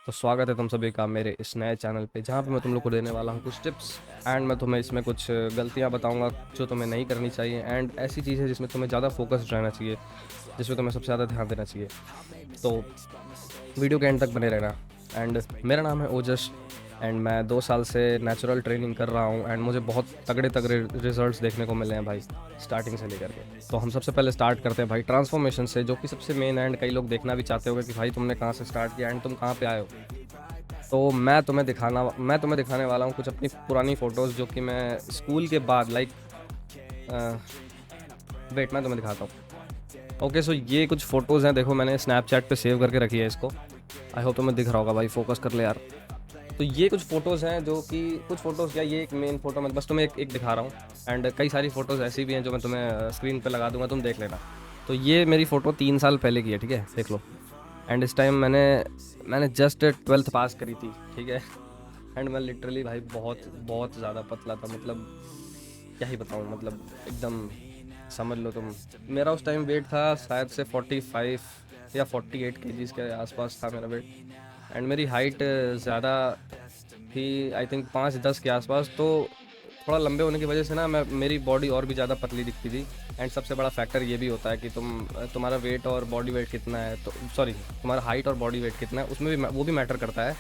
तो स्वागत है तुम सभी का मेरे इस नए चैनल पे, जहाँ पे मैं तुम लोग को देने वाला हूँ कुछ टिप्स। एंड मैं तुम्हें इसमें कुछ गलतियाँ बताऊँगा जो तुम्हें नहीं करनी चाहिए, एंड ऐसी चीज़ें जिसमें तुम्हें ज़्यादा फोकस्ड रहना चाहिए, जिसमें तुम्हें सबसे ज़्यादा ध्यान देना चाहिए। तो वीडियो के एंड तक बने रहना। एंड मेरा नाम है ओजस, एंड मैं 2 साल से नेचुरल ट्रेनिंग कर रहा हूँ, एंड मुझे बहुत तगड़े तगड़े रिजल्ट्स देखने को मिले हैं भाई, स्टार्टिंग से लेकर के। तो हम सबसे पहले स्टार्ट करते हैं भाई ट्रांसफॉर्मेशन से, जो कि सबसे मेन। एंड कई लोग देखना भी चाहते होंगे कि भाई तुमने कहाँ से स्टार्ट किया एंड तुम कहाँ पे आए हो। तो मैं तुम्हें दिखाने वाला हूँ कुछ अपनी पुरानी फ़ोटोज़, जो कि मैं स्कूल के बाद वेट मैं तुम्हें दिखाता हूँ। ओके, सो ये कुछ फ़ोटोज़ हैं, देखो मैंने स्नैपचैट पे सेव करके रखी है इसको। आई होप तुम्हें दिख रहा होगा भाई, फोकस कर ले यार। तो ये कुछ फ़ोटोज़ हैं जो कि कुछ फ़ोटोज़ क्या, ये एक मेन फ़ोटो मैं बस तुम्हें एक एक दिखा रहा हूँ। एंड कई सारी फ़ोटोज़ ऐसी भी हैं जो मैं तुम्हें स्क्रीन पे लगा दूंगा, तुम देख लेना। तो ये मेरी फ़ोटो 3 साल पहले की है, ठीक है, देख लो। एंड इस टाइम मैंने जस्ट 12th पास करी थी, ठीक है। एंड मैं लिटरली भाई बहुत बहुत ज़्यादा पतला था, मतलब क्या ही बताऊँ, मतलब एकदम समझ लो तुम। मेरा उस टाइम वेट था शायद से 45 या 48 केजीज़ के आसपास था मेरा वेट। एंड मेरी हाइट ज़्यादा थी, आई थिंक 5'10" के आसपास। तो थोड़ा लंबे होने की वजह से ना मैं मेरी बॉडी और भी ज़्यादा पतली दिखती थी। एंड सबसे बड़ा फैक्टर ये भी होता है कि तुम्हारा वेट और बॉडी वेट कितना है, तो सॉरी, तुम्हारा हाइट और बॉडी वेट कितना है, उसमें भी वो भी मैटर करता है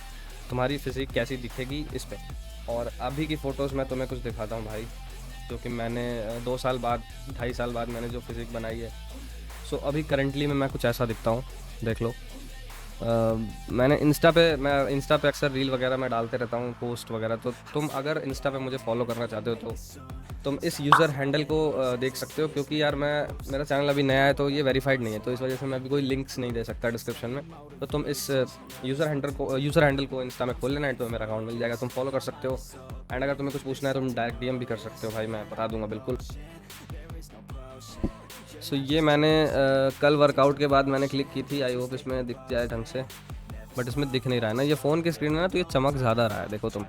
तुम्हारी फिजिक कैसी दिखेगी इस पे। और अभी की फ़ोटोज़ मैं तुम्हें कुछ दिखाता हूँ भाई, जो कि मैंने 2 साल बाद, 2.5 साल बाद मैंने जो फिजिक बनाई है। सो अभी करंटली में मैं कुछ ऐसा दिखता हूँ, देख लो। अ, मैं इंस्टा पे अक्सर रील वगैरह मैं डालते रहता हूँ, पोस्ट वगैरह। तो तुम अगर इंस्टा पे मुझे फॉलो करना चाहते हो तो तुम इस यूज़र हैंडल को देख सकते हो, क्योंकि यार मेरा चैनल अभी नया है तो ये वेरीफाइड नहीं है, तो इस वजह से मैं अभी कोई लिंक्स नहीं दे सकता डिस्क्रिप्शन में। तो तुम इस यूज़र हैंडल को इंस्टा में खोल लेना है, तो मेरा अकाउंट मिल जाएगा, तुम फॉलो कर सकते हो। एंड अगर तुम्हें कुछ पूछना है तुम डायरेक्ट डीएम भी कर सकते हो भाई, मैं बता दूंगा बिल्कुल। सो ये मैंने कल वर्कआउट के बाद मैंने क्लिक की थी, आई होप इसमें दिख जाए ढंग से। बट इसमें दिख नहीं रहा है ना, ये फ़ोन की स्क्रीन है ना, तो ये चमक ज़्यादा रहा है, देखो तुम।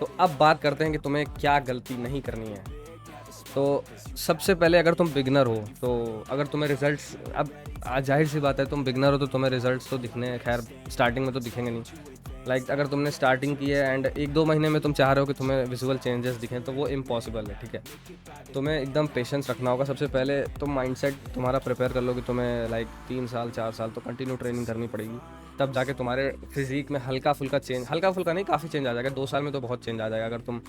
तो अब बात करते हैं कि तुम्हें क्या गलती नहीं करनी है। तो सबसे पहले, अगर तुम बिगनर हो तो अगर तुम्हें रिजल्ट्स, अब जाहिर सी बात है तुम बिगनर हो तो तुम्हें रिजल्ट्स तो दिखने, खैर स्टार्टिंग में तो दिखेंगे नहीं। अगर तुमने स्टार्टिंग की है एंड 1-2 महीने में तुम चाह रहे हो कि तुम्हें विजुअल चेंजेस दिखें, तो वो इम्पॉसिबल है, ठीक है। तुम्हें एकदम पेशेंस रखना होगा। सबसे पहले तुम माइंडसेट तुम्हारा प्रिपेयर कर लो कि तुम्हें 3 साल 4 साल तो कंटिन्यू ट्रेनिंग करनी पड़ेगी, तब जाके तुम्हारे फिजिक में हल्का फुल्का चेंज, हल्का फुल्का नहीं, काफ़ी चेंज आ जाएगा। 2 साल में तो बहुत चेंज आ जाएगा अगर तुम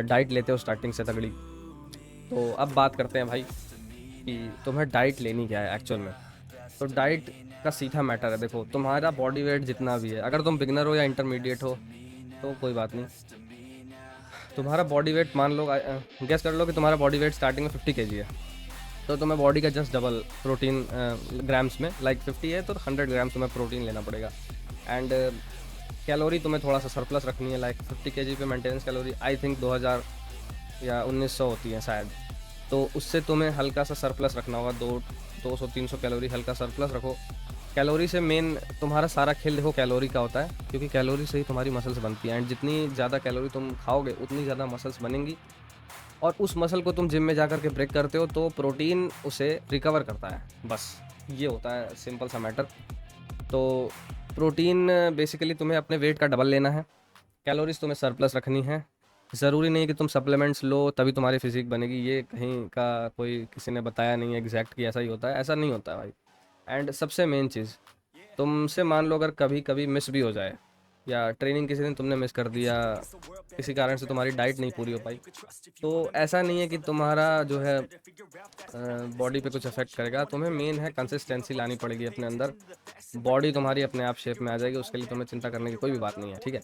डाइट लेते हो स्टार्टिंग से तगड़ी। तो अब बात करते हैं भाई कि तुम्हें डाइट लेनी क्या है एक्चुअल में। तो डाइट का सीधा मैटर है, देखो तुम्हारा बॉडी वेट जितना भी है, अगर तुम बिगनर हो या इंटरमीडिएट हो तो कोई बात नहीं। तुम्हारा बॉडी वेट मान लो, गेस कर लो कि तुम्हारा बॉडी वेट स्टार्टिंग में 50 kg है, तो तुम्हें बॉडी का जस्ट डबल प्रोटीन ग्राम्स में, 50 है तो 100 ग्राम्स तुम्हें प्रोटीन लेना पड़ेगा। एंड कैलोरी तुम्हें थोड़ा सा सरप्लस रखनी है, 50 kg पे मेंटेनेंस कैलोरी आई थिंक 2000 या 1900 होती है शायद। तो उससे तुम्हें हल्का सा सरप्लस रखना होगा, 200-300 कैलोरी हल्का सरप्लस रखो। कैलोरी से मेन तुम्हारा सारा खेल देखो कैलोरी का होता है, क्योंकि कैलोरी से ही तुम्हारी मसल्स बनती हैं, एंड जितनी ज़्यादा कैलोरी तुम खाओगे उतनी ज़्यादा मसल्स बनेंगी। और उस मसल को तुम जिम में जाकर के ब्रेक करते हो तो प्रोटीन उसे रिकवर करता है, बस ये होता है सिंपल सा मैटर। तो प्रोटीन बेसिकली तुम्हें अपने वेट का डबल लेना है, कैलोरीज तुम्हें सरप्लस रखनी है। ज़रूरी नहीं कि तुम सप्लीमेंट्स लो तभी तुम्हारी फिजिक बनेगी, ये कहीं का कोई किसी ने बताया नहीं है एग्जैक्ट कि ऐसा ही होता है, ऐसा नहीं होता है भाई। एंड सबसे मेन चीज़, तुमसे मान लो अगर कभी कभी मिस भी हो जाए, या ट्रेनिंग किसी दिन तुमने मिस कर दिया, किसी कारण से तुम्हारी डाइट नहीं पूरी हो पाई, तो ऐसा नहीं है कि तुम्हारा जो है बॉडी पे कुछ अफेक्ट करेगा। तुम्हें मेन है कंसिस्टेंसी लानी पड़ेगी अपने अंदर, बॉडी तुम्हारी अपने आप शेप में आ जाएगी, उसके लिए तुम्हें चिंता करने की कोई भी बात नहीं है, ठीक है।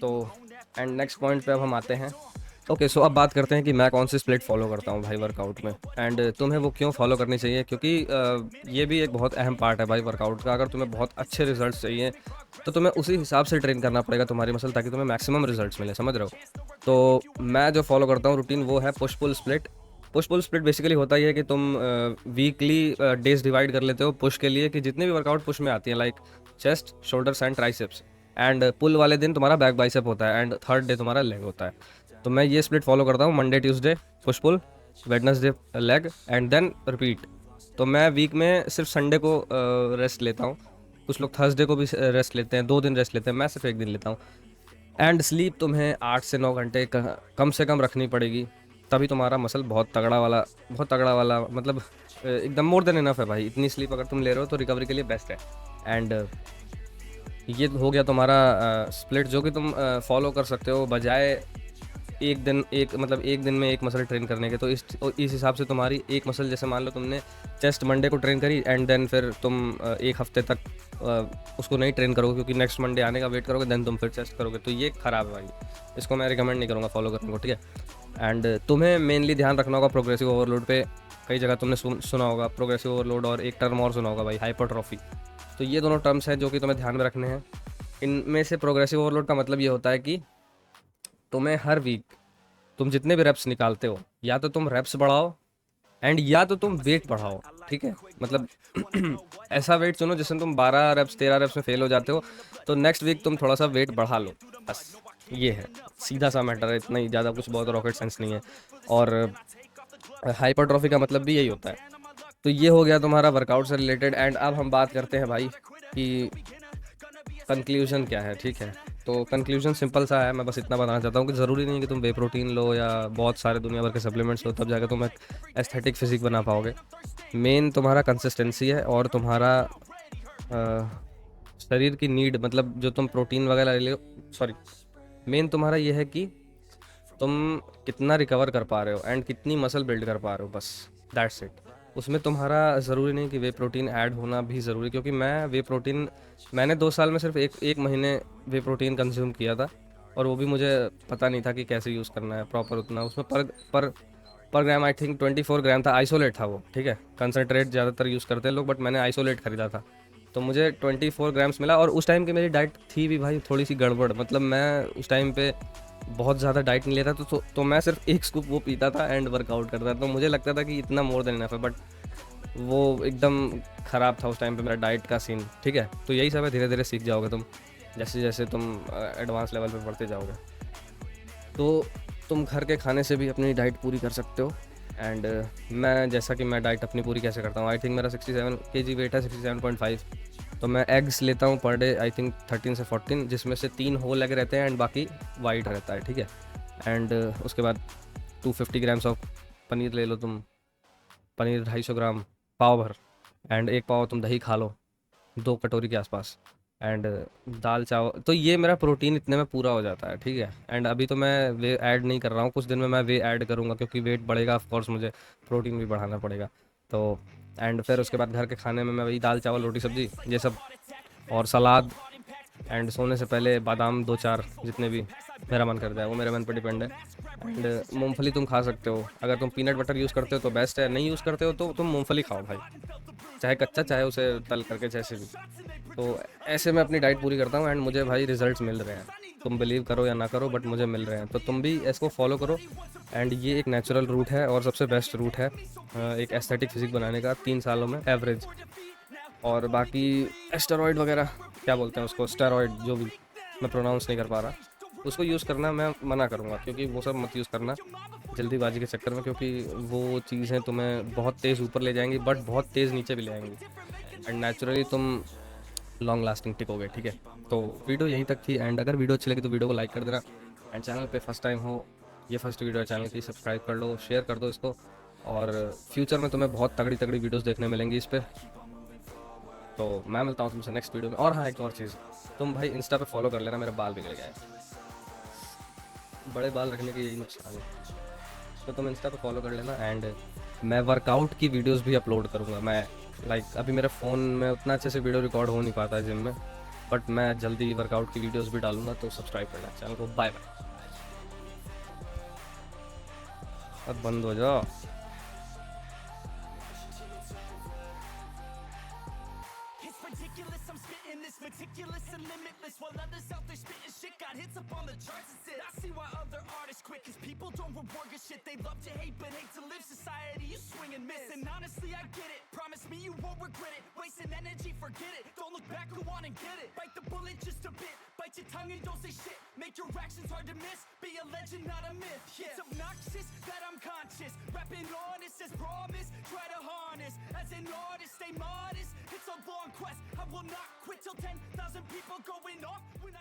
तो एंड नेक्स्ट पॉइंट पे अब हम आते हैं। ओके, सो अब बात करते हैं कि मैं कौन सी स्प्लिट फॉलो करता हूँ भाई वर्कआउट में, एंड तुम्हें वो क्यों फॉलो करनी चाहिए, क्योंकि ये भी एक बहुत अहम पार्ट है भाई वर्कआउट का। अगर तुम्हें बहुत अच्छे रिजल्ट्स चाहिए तो तुम्हें उसी हिसाब से ट्रेन करना पड़ेगा तुम्हारी मसल, ताकि तुम्हें मैक्सिमम रिजल्ट्स मिले, समझ रहे हो। तो मैं जो फॉलो करता हूँ रूटीन, वो है push pull split. Push pull split basically होता ही है कि तुम वीकली डेज डिवाइड कर लेते हो पुश के लिए, कि जितने भी वर्कआउट पुश में आती हैं, chest, shoulders and triceps. And pull वाले दिन तुम्हारा बैक बाइसेप होता है, एंड थर्ड डे तुम्हारा लेग होता है। तो मैं ये स्प्लिट फॉलो करता हूँ, Monday Tuesday push pull, Wednesday leg, and then repeat. तो मैं वीक में सिर्फ संडे को रेस्ट लेता हूँ, कुछ लोग थर्सडे को भी रेस्ट लेते हैं, 2 दिन रेस्ट लेते हैं, मैं सिर्फ 1 दिन लेता हूँ। एंड स्लीप तुम्हें 8 से 9 घंटे कम से कम रखनी पड़ेगी, तभी तुम्हारा मसल बहुत तगड़ा वाला मतलब एकदम मोर देन इनफ है भाई। इतनी स्लीप अगर तुम ले रहे हो तो रिकवरी के लिए बेस्ट है। एंड ये हो गया तुम्हारा स्प्लिट जो कि तुम फॉलो कर सकते हो, बजाय एक दिन में एक मसल ट्रेन करने के। तो इस हिसाब से तुम्हारी एक मसल, जैसे मान लो तुमने चेस्ट मंडे को ट्रेन करी एंड देन फिर तुम एक हफ्ते तक उसको नहीं ट्रेन करोगे क्योंकि नेक्स्ट मंडे आने का वेट करोगे, देन तुम फिर चेस्ट करोगे, तो ये ख़राब है भाई। इसको मैं रिकमेंड नहीं करूँगा फॉलो करने को, ठीक है। एंड तुम्हें मेनली ध्यान रखना होगा प्रोग्रेसिव ओवरलोड पे। कई जगह तुमने सुना होगा प्रोग्रेसिव ओवरलोड, और एक टर्म और सुना होगा भाई, हाइपरट्रॉफी। तो ये दोनों टर्म्स हैं जो कि तुम्हें ध्यान में रखने हैं। इनमें से प्रोग्रेसिव ओवरलोड का मतलब ये होता है कि तुम्हें हर वीक तुम जितने भी रेप्स निकालते हो, या तो तुम रेप्स बढ़ाओ एंड या तो तुम वेट बढ़ाओ, ठीक है। मतलब ऐसा वेट चुनो जिसमें तुम 12 रेप्स 13 रेप्स में फेल हो जाते हो, तो नेक्स्ट वीक तुम थोड़ा सा वेट बढ़ा लो, बस ये है, सीधा सा मैटर है, इतना ही ज़्यादा कुछ बहुत रॉकेट साइंस नहीं है। और हाइपरट्रॉफी का मतलब भी यही होता है। तो ये हो गया तुम्हारा वर्कआउट से रिलेटेड। एंड अब हम बात करते हैं भाई कि कंक्लूजन क्या है, ठीक है। तो कंक्लूजन सिंपल सा है, मैं बस इतना बताना चाहता हूँ कि ज़रूरी नहीं है कि तुम वे प्रोटीन लो या बहुत सारे दुनिया भर के सप्लीमेंट्स लो तब जाकर तुम एक एस्थेटिक फिजिक बना पाओगे। मेन तुम्हारा कंसिस्टेंसी है और तुम्हारा शरीर की नीड, मतलब जो तुम प्रोटीन वगैरह ले लो, सॉरी, मेन तुम्हारा ये है कि तुम कितना रिकवर कर पा रहे हो एंड कितनी मसल बिल्ड कर पा रहे हो, बस दैट्स इट। उसमें तुम्हारा ज़रूरी नहीं कि वे प्रोटीन ऐड होना भी ज़रूरी, क्योंकि मैंने 2 साल में सिर्फ एक महीने वे प्रोटीन कंज्यूम किया था, और वो भी मुझे पता नहीं था कि कैसे यूज़ करना है प्रॉपर उतना। उसमें पर ग्राम आई थिंक 24 ग्राम था, आइसोलेट था वो, ठीक है। कंसनट्रेट ज़्यादातर यूज़ करते हैं लोग, बट मैंने आइसोलेट खरीदा था, तो मुझे 24 ग्राम्स मिला। और उस टाइम की मेरी डाइट थी भी भाई थोड़ी सी गड़बड़, मतलब मैं उस टाइम पे बहुत ज़्यादा डाइट नहीं लेता तो मैं सिर्फ एक स्कूप वो पीता था एंड वर्कआउट करता था, तो मुझे लगता था कि इतना मोर देन इनफ है, बट वो एकदम ख़राब था उस टाइम पे मेरा डाइट का सीन, ठीक है। तो यही सब है, धीरे धीरे सीख जाओगे तुम जैसे जैसे तुम एडवांस लेवल पे बढ़ते जाओगे। तो तुम घर के खाने से भी अपनी डाइट पूरी कर सकते हो। एंड मैं जैसा कि मैं डाइट अपनी पूरी कैसे करता हूँ, आई थिंक मेरा 67 kg वेट है, 67.5। तो मैं एग्स लेता हूँ पर डे आई थिंक 13 से 14, जिसमें से 3 होल एग रहते हैं एंड बाकी वाइट रहता है, ठीक है। एंड उसके बाद 250 ग्राम्स ऑफ पनीर ले लो तुम, पनीर 250 ग्राम पाव भर, एंड एक पाव तुम दही खा लो 2 कटोरी के आसपास, एंड दाल चावल। तो ये मेरा प्रोटीन इतने में पूरा हो जाता है, ठीक है। एंड अभी तो मैं वे ऐड नहीं कर रहा हूँ, कुछ दिन में मैं वे ऐड करूँगा क्योंकि वेट बढ़ेगा, ऑफ कोर्स मुझे प्रोटीन भी बढ़ाना पड़ेगा। तो एंड फिर उसके बाद घर के खाने में मैं वही दाल चावल रोटी सब्जी ये सब, और सलाद, एंड सोने से पहले बादाम 2-4 जितने भी मेरा मन करता है, वो मेरे मन पर डिपेंड है। एंड मूंगफली तुम खा सकते हो, अगर तुम पीनट बटर यूज़ करते हो तो बेस्ट है, नहीं यूज़ करते हो तो तुम मूंगफली खाओ भाई, चाहे कच्चा चाहे उसे तल करके, जैसे भी। तो ऐसे मैं अपनी डाइट पूरी करता हूँ एंड मुझे भाई रिजल्ट्स मिल रहे हैं, तुम बिलीव करो या ना करो बट मुझे मिल रहे हैं। तो तुम भी इसको फॉलो करो। एंड ये एक नेचुरल रूट है और सबसे बेस्ट रूट है एक एस्थेटिक फिजिक बनाने का 3 सालों में एवरेज। और बाकी एस्टेरॉयड वगैरह क्या बोलते हैं उसको, स्टेरॉयड, जो भी मैं प्रोनाउंस नहीं कर पा रहा, उसको यूज़ करना मैं मना करूँगा, क्योंकि वो सब मत यूज़ करना जल्दीबाजी के चक्कर में, क्योंकि वो चीज़ें तुम्हें बहुत तेज़ ऊपर ले जाएंगी बट बहुत तेज़ नीचे भी ले आएंगी, एंड नेचुरली तुम लॉन्ग लास्टिंग टिकोगे, ठीक है। तो वीडियो यहीं तक थी, एंड अगर वीडियो अच्छी लगी तो वीडियो को लाइक कर देना, एंड चैनल पे फर्स्ट टाइम हो, ये फर्स्ट वीडियो है चैनल की, सब्सक्राइब कर लो, शेयर कर दो इसको, और फ्यूचर में तुम्हें बहुत तगड़ी तगड़ी वीडियोस देखने मिलेंगी इस पर। तो मैं मिलता हूँ तुमसे नेक्स्ट वीडियो में। और हाँ, एक और चीज़, तुम भाई इंस्टा पे फॉलो कर लेना, मेरे बाल बिगड़ गए हैं, बड़े बाल रखने के यही नुकसान है, तो तुम इंस्टा पे फॉलो कर लेना। एंड मैं वर्कआउट की वीडियोस भी अपलोड करूँगा, मैं अभी मेरे फ़ोन में उतना अच्छे से वीडियो रिकॉर्ड हो नहीं पाता है जिम में, बट मैं जल्दी वर्कआउट की वीडियोस भी डालूंगा, तो सब्सक्राइब करना चैनल को। बाय बाय, अब बंद हो जाओ। Meticulous and limitless while others out there spitting shit got hits up on the charts and shit. I see why other artists quit, cause people don't reward good shit. They love to hate but hate to live. Society, you swing and miss, and honestly I get it. Promise me you won't regret it. Wasting energy, forget it. Don't look back, go on and get it. Bite the bullet just a bit, bite your tongue and don't say shit. Make your actions hard to miss. Be a legend, not a myth. Yeah. It's obnoxious that I'm conscious. Rapping honest as promise. Try to harness as an artist. Stay modest. It's a long quest. I will not quit till 10,000 people going off. When